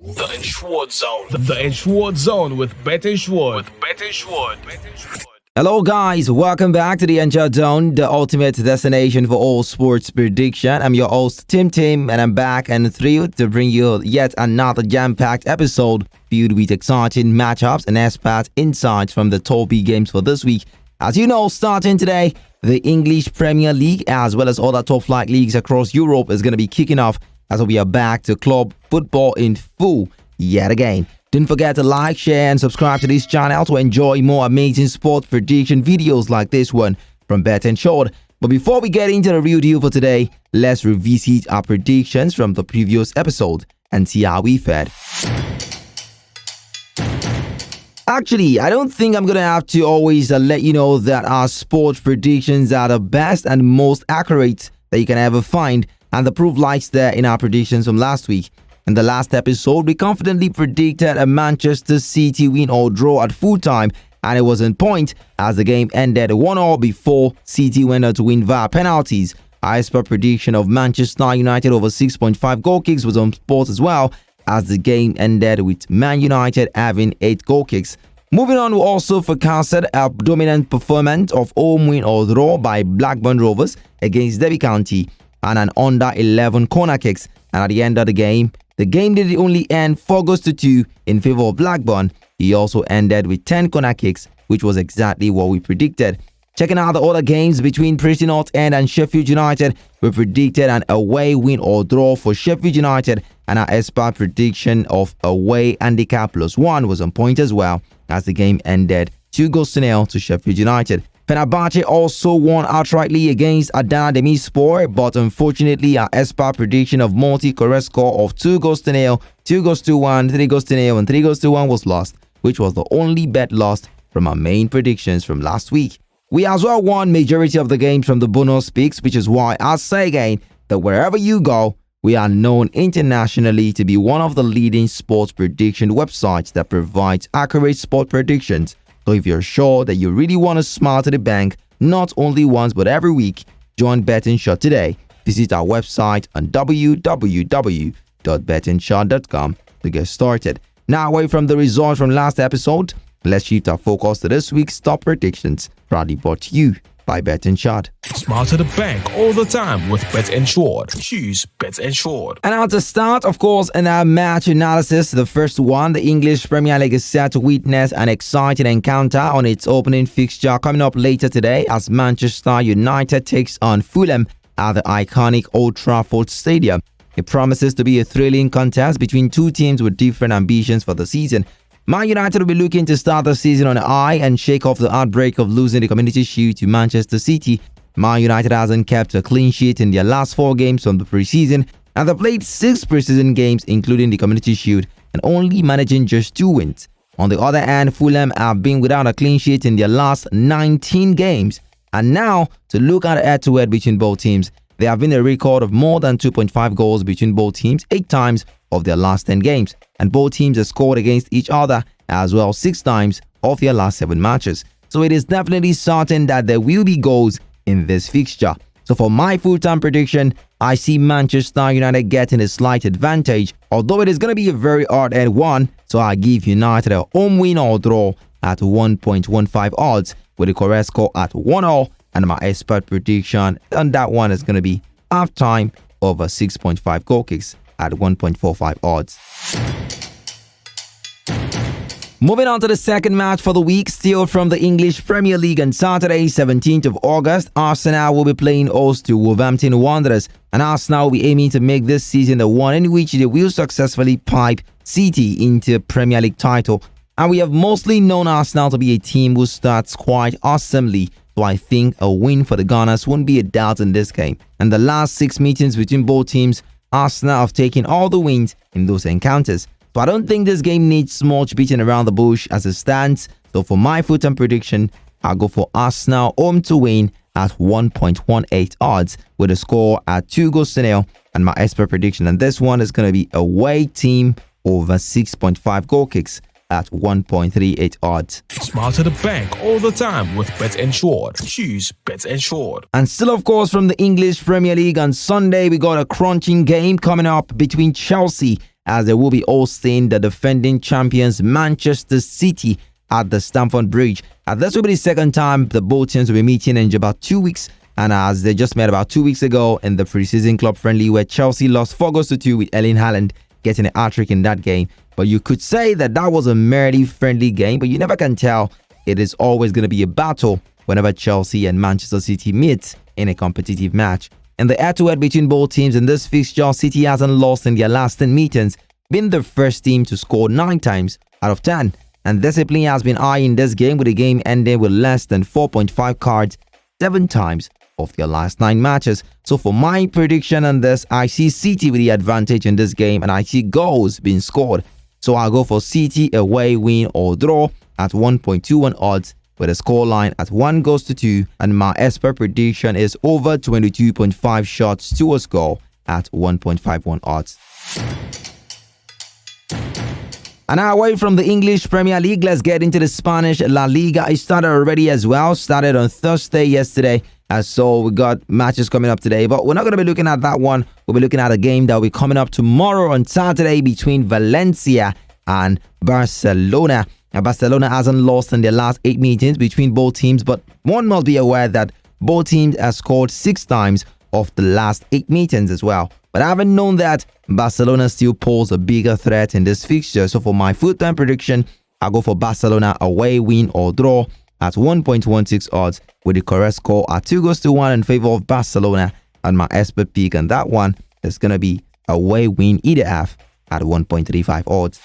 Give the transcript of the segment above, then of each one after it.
The Insured Zone. The Insured Zone with Bet Insured. Hello guys, welcome back to the Insured Zone, the ultimate destination for all sports prediction. I'm your host Tim, and I'm back and thrilled to bring you yet another jam-packed episode filled with exciting matchups and expert insights from the top games for this week. As you know, starting today, the English Premier League as well as other top flight leagues across Europe is going to be kicking off as we are back to club football in full yet again. Don't forget to like, share and subscribe to this channel to enjoy more amazing sports prediction videos like this one from Bet Insured. But before we get into the real deal for today, let's revisit our predictions from the previous episode and see how we fared. Actually, I don't think I'm going to have to always let you know that our sports predictions are the best and most accurate that you can ever find, and the proof lies there in our predictions from last week. In the last episode, we confidently predicted a Manchester City win or draw at full time, and it was on point as the game ended 1-1 before City went on to win via penalties. Our expert prediction of Manchester United over 6.5 goal kicks was on spot as well, as the game ended with Man United having 8 goal kicks. Moving on, we also forecasted a dominant performance of home win or draw by Blackburn Rovers against Derby County and an under 11 corner kicks. And at the end of the game did only end 4 goals to 2 in favor of Blackburn. He also ended with 10 corner kicks, which was exactly what we predicted. Checking out the other games between Preston North End and Sheffield United, we predicted an away win or draw for Sheffield United, and our expert prediction of away handicap +1 was on point as well, as the game ended 2-0 to Sheffield United. Fenerbahce also won outrightly against Adana Demirspor, but unfortunately our expert prediction of multi-correct score of 2-0, 2-1, 3-0 and 3-1 was lost, which was the only bet lost from our main predictions from last week. We as well won majority of the games from the bonus picks, which is why I'll say again that wherever you go, we are known internationally to be one of the leading sports prediction websites that provides accurate sport predictions. So if you're sure that you really want to smile to the bank, not only once but every week, join Bet Insured today. Visit our website on www.betinsured.com to get started. Now, away from the results from last episode, let's shift our focus to this week's top predictions, proudly brought to you by Bet Insured. Smile to the bank all the time with Bet Insured. Choose Bet Insured. And now to start, of course, in our match analysis, the first one, the English Premier League is set to witness an exciting encounter on its opening fixture coming up later today as Manchester United takes on Fulham at the iconic Old Trafford Stadium. It promises to be a thrilling contest between two teams with different ambitions for the season. Man United will be looking to start the season on a high and shake off the outbreak of losing the Community Shield to Manchester City. Man United hasn't kept a clean sheet in their last 4 games from the preseason, and they played 6 preseason games including the Community Shield and only managing just 2 wins. On the other hand, Fulham have been without a clean sheet in their last 19 games. And now, to look at head-to-head between both teams, there have been a record of more than 2.5 goals between both teams 8 times of their last 10 games, and both teams have scored against each other as well 6 times of their last 7 matches. So it is definitely certain that there will be goals in this fixture. So for my full-time prediction, I see Manchester United getting a slight advantage, although it is going to be a very hard-earned one, so I give United a home win or draw at 1.15 odds with the correct score at 1-0, and my expert prediction on that one is going to be half-time over 6.5 goal kicks at 1.45 odds. Moving on to the second match for the week, still from the English Premier League on Saturday, 17th of August, Arsenal will be playing host to Wolverhampton Wanderers, and Arsenal will be aiming to make this season the one in which they will successfully pipe City into a Premier League title. And we have mostly known Arsenal to be a team who starts quite awesomely, so I think a win for the Gunners won't be a doubt in this game. And the last 6 meetings between both teams, Arsenal have taken all the wins in those encounters. So I don't think this game needs much beating around the bush as it stands. So for my full-time prediction, I'll go for Arsenal home to win at 1.18 odds with a score at 2-0. And my expert prediction on this one is going to be away team over 6.5 goal kicks at 1.38 odds. Smile to the bank all the time with Bet Insured. Choose Bet Insured. And still, of course, from the English Premier League on Sunday, we got a crunching game coming up between Chelsea as they will be hosting the defending champions Manchester City at the Stamford Bridge. This will be the second time the both teams will be meeting in about 2 weeks. And as they just met about 2 weeks ago in the preseason club friendly where Chelsea lost 4-2 with Erling Haaland getting a hat-trick in that game. But you could say that was a merely friendly game, but you never can tell. It is always going to be a battle whenever Chelsea and Manchester City meet in a competitive match. In the head-to-head between both teams in this fixture, City hasn't lost in their last 10 meetings, been the first team to score 9 times out of 10. And discipline has been high in this game, with the game ending with less than 4.5 cards 7 times of their last 9 matches. So for my prediction on this, I see City with the advantage in this game, and I see goals being scored. So I'll go for City away win or draw at 1.21 odds, with a scoreline at 1-2, and my expert prediction is over 22.5 shots to a score at 1.51 odds. And now away from the English Premier League, let's get into the Spanish La Liga. It started already as well. Started on Thursday yesterday. So we got matches coming up today. But we're not going to be looking at that one. We'll be looking at a game that will be coming up tomorrow on Saturday between Valencia and Barcelona. Now, Barcelona hasn't lost in their last 8 meetings between both teams. But one must be aware that both teams have scored 6 times of the last 8 meetings as well. But I haven't known that Barcelona still pose a bigger threat in this fixture. So for my full-time prediction, I'll go for Barcelona away win or draw at 1.16 odds, with the correct score at 2-1 in favor of Barcelona. And my expert pick on that one is going to be away win either half at 1.35 odds.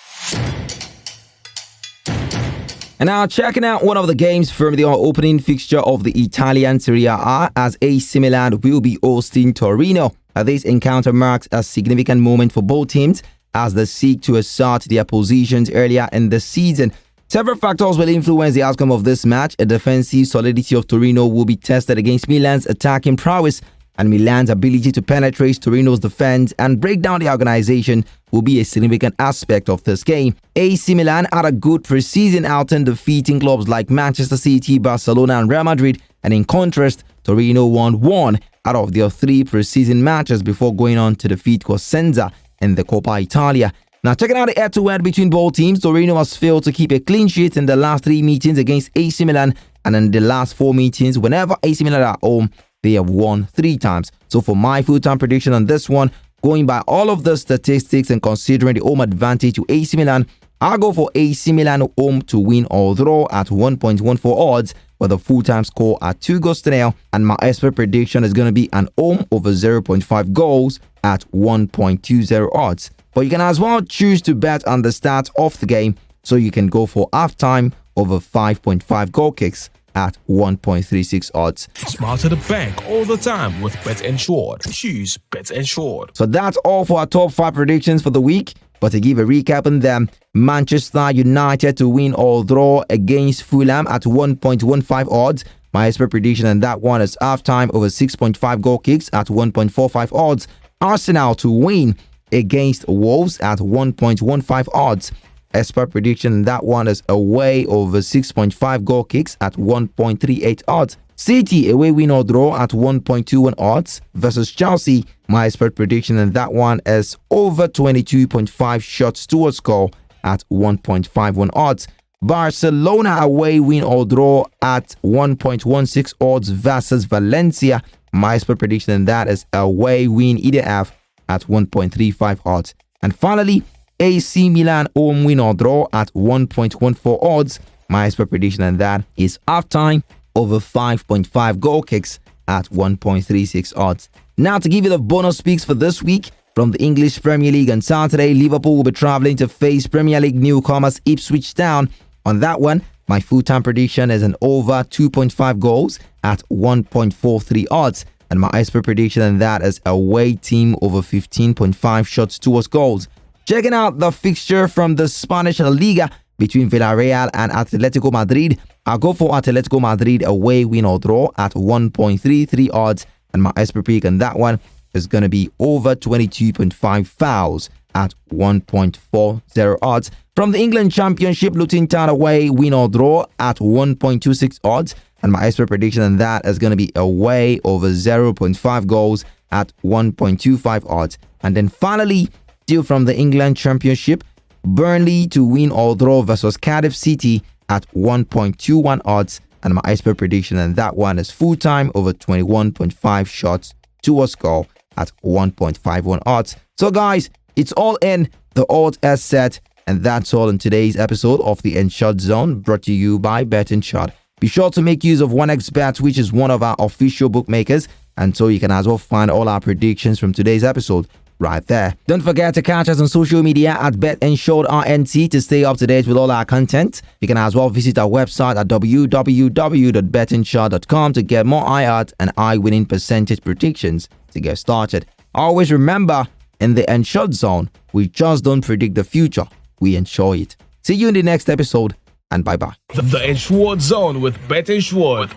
And now checking out one of the games from the opening fixture of the Italian Serie A, as AC Milan will be hosting Torino. This encounter marks a significant moment for both teams as they seek to assert their positions earlier in the season. Several factors will influence the outcome of this match. A defensive solidity of Torino will be tested against Milan's attacking prowess, and Milan's ability to penetrate Torino's defense and break down the organization will be a significant aspect of this game. AC Milan had a good preseason outing, defeating clubs like Manchester City, Barcelona and Real Madrid, and in contrast, Torino won 1 out of their 3 preseason matches before going on to defeat Cosenza in the Coppa Italia. Now, checking out the head-to-head between both teams, Torino has failed to keep a clean sheet in the last 3 meetings against AC Milan, and in the last 4 meetings, whenever AC Milan are at home, they have won 3 times. So for my full-time prediction on this one, going by all of the statistics and considering the home advantage to AC Milan, I'll go for AC Milan home to win or draw at 1.14 odds, with a full-time score at 2-0, and my expert prediction is going to be an home over 0.5 goals at 1.20 odds. But you can as well choose to bet on the stats of the game, so you can go for halftime over 5.5 goal kicks at 1.36 odds. Smarter to bank all the time with Bet Insured. Choose Bet Insured. So that's all for our top 5 predictions for the week. But to give a recap on them, Manchester United to win or draw against Fulham at 1.15 odds. My expert prediction on that one is halftime over 6.5 goal kicks at 1.45 odds. Arsenal to win against Wolves at 1.15 odds. Expert prediction on that one is away over 6.5 goal kicks at 1.38 odds. City away win or draw at 1.21 odds versus Chelsea. My expert prediction on that one is over 22.5 shots to a score at 1.51 odds. Barcelona away win or draw at 1.16 odds versus Valencia. My expert prediction on that is away win either half at 1.35 odds. And finally, AC Milan home win or draw at 1.14 odds. My expert prediction on that is halftime over 5.5 goal kicks at 1.36 odds. Now to give you the bonus picks for this week from the English Premier League on Saturday, Liverpool will be traveling to face Premier League newcomers Ipswich Town. On that one, my full-time prediction is an over 2.5 goals at 1.43 odds. And my expert prediction on that is away team over 15.5 shots towards goals. Checking out the fixture from the Spanish La Liga between Villarreal and Atletico Madrid, I'll go for Atletico Madrid away win or draw at 1.33 odds, and my expert pick on that one is going to be over 22.5 fouls at 1.40 odds. From the England Championship, Luton Town away win or draw at 1.26 odds, and my expert prediction on that is going to be away over 0.5 goals at 1.25 odds. And then finally, Still from the England Championship, Burnley to win or draw versus Cardiff City at 1.21 odds, and my expert prediction on that one is full time over 21.5 shots to a score at 1.51 odds. So guys, it's all in, the odds are set, and that's all in today's episode of the Enshot Zone, brought to you by BetInShot. Be sure to make use of 1xBet, which is one of our official bookmakers, and so you can as well find all our predictions from today's episode right there. Don't forget to catch us on social media at BetInShotRNT to stay up to date with all our content. You can as well visit our website at www.betinshot.com to get more odds and winning percentage predictions to get started. Always remember, in the Enshot Zone, we just don't predict the future, we ensure it. See you in the next episode, and bye-bye. The Enshot Zone with BetInShot.